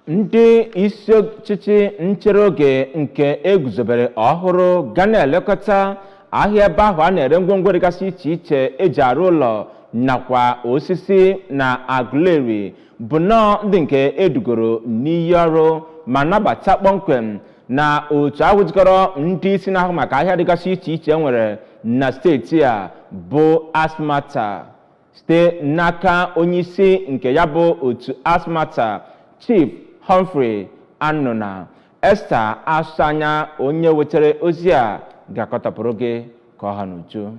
ndị isi ọchịchị nchere oge nke eguzobere ọhụrụ ga na-elekọta ahịa ebe ahụ a na-ere ngwongwo dịgasị iche iche eji arụ ụlọ nakwa osisi na Aguleri bụ nnọọ ndị nke edugoro n'iyi ọrụ ma nabata kpọmkwem na otu ahụ jikọrọ ndị isi na-ahụ maka ahịa dịgasị iche iche nwere na steeti a bụ ASMATA site n'aka onyeisi nke ya bụ otu ASMATA Chief Humphrey Anụna. Esther Asanya onye wetara ozi a ga-akọtapụrụ gị ka ọ ha n'uju.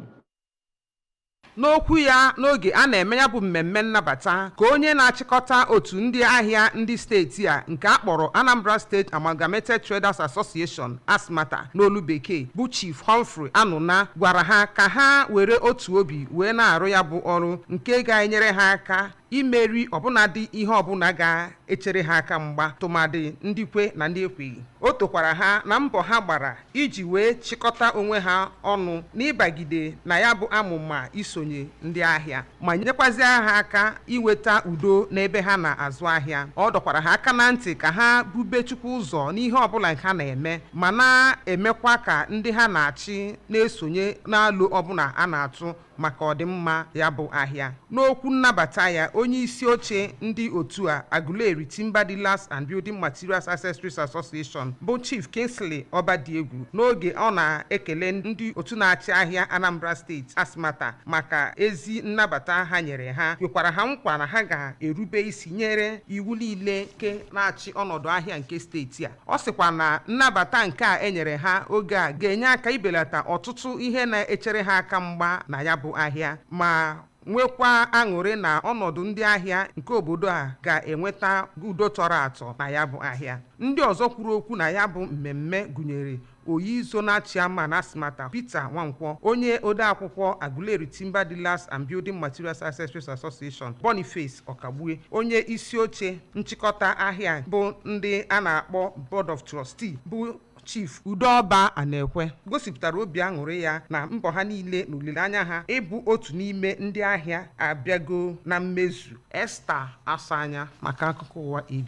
N'okwu ya n'oge a na-eme ya bụ mmemme nnabata ka onye na-achịkọta otu ndị ahịa ndị steeti a nke a kpọrọ Anambra State Amalgamated Traders Association ASMATA n'olu bekee bụ Chief Humphrey Anụna gwara ha ka ha were otu obi wee na-arụ ya bụ ọrụ nke ga-enyere ha aka imeri ọbụnadị ihe ọbụla ga-echere ha aka mgba tụmadị ndị kwe na ndị ekweghị. O tokwara ha na mbọ ha gbara iji wee chịkọta onwe ha ọnụ n'ịbagide na ya bụ amụma isonye ndị ahịa ma nyekwazie ha aka iweta udo n'ebe ha na-azụ ahịa. Ọ dọkwara ha aka na ntị ka ha bube Chukwu ụzọ n'ihe ọbụla ha na-eme ma na-emekwa ka ndị ha na-achị na-esonye n'alụ ọbụla a na-atụ maka ọdịmma ya bụ ahịa. N'okwu nnabata ya, onye isi oche ndị otu a Aguleri Timber Dealers and Building Materials Accessories Association bụ Chief Kingsley Obadiegwu n'oge ọ na-ekele ndị otu na-achị ahịa Anambra Steeti ASMATA maka ezi nnabata ha nyere ha, kwekwara ha nkwa na ha ga-erube isi nyere iwu niile nke na-achị ọnọdụ ahịa nke steeti a. Ọ sịkwa na nnabata nke a enyere ha oge a ga-enye aka ibelata ọtụtụ ihe na-echere ha aka mgba na ya bụ ahịa ma nwekwa aṅụrị na ọnọdụ ndị ahịa nke obodo a ga-enweta udo tọrọ atọ na ya bụ ahịa. Ndị ọzọ kwuru okwu na ya bụ mmemme gụnyere Oyizona Chairman ASMATA Peter Nwankwọ, onye odeakwụkwọ Aguleri Timber Dealers and Building Materials Accessories Association Boniface Ọkagbue, onye isi oche nchịkọta ahịa bụ ndị a na-akpọ Board of Trustee bụ Chief Udoba Anekwe, gosipụtara obi aṅụrị ya na mbọ ha niile na olileanya ha ịbụ otu n'ime ndị ahịa abịago na mmezu. Esther Asanya maka akụkọ ụwa.